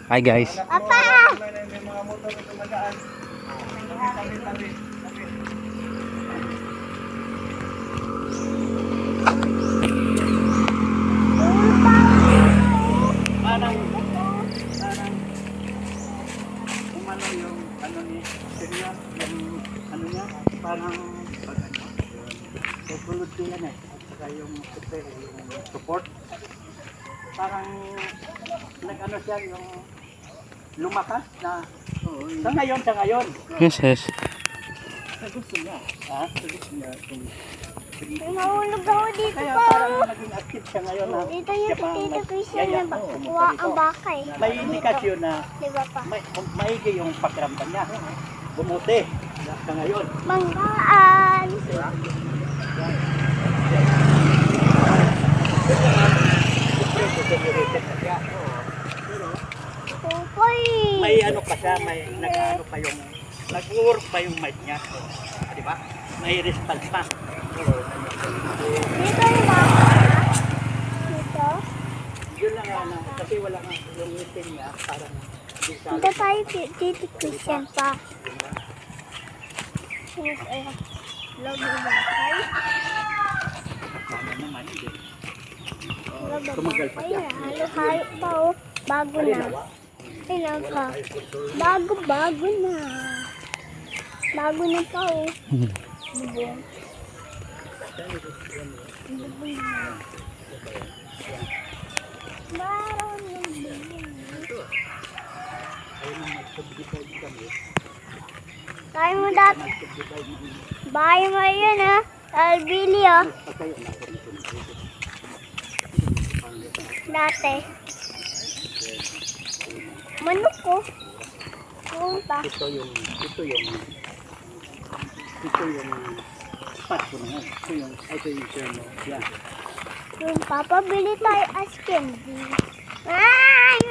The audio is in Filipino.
Hi guys. Papa! May mga motor na tumagaan. Tabi. Parang umano yung ano ni Serya, yung ano niya, parang pagulod ko yan eh. At saka yung support. Parang nag-ano siya yung lumakas na sa ngayon. Yes, yes. Sa gusto niya. Ha? Sa gusto niya. Nahulog ako dito Kaya pa. parang naging active siya ngayon na Dito yung siya parang Tito Christian yaya na ko, kuha ang baka eh. may indikasyon na Diba pa? maigi yung pakiramdam niya. Bumuti sa ngayon. Manggaan! Pupoy! May ano pa siya, may nag-ano pa yung nag-work pa yung mic niya. Di ba? May response pa. Dito yung baka. Dito. Yun lang na, kasi wala nga yung meeting niya, parang hindi siya. Dito tayo Tito Christian pa. Log na bakay. Ano naman, hindi. Log na Tumagal pa bakay. siya. Halo-halo pa oh. Bago na. Ilan ka? Bago na. Bago na pa oh. Bubong. Bubong na. Meron yung bubong. Kaya mo dati. Bahay mo yun ha. Albili oh. Dati. Manok ko. Punta. Ito yung spot ko naman. Ito yung share mo. Yan. Yung papabili tayo as candy. Ay!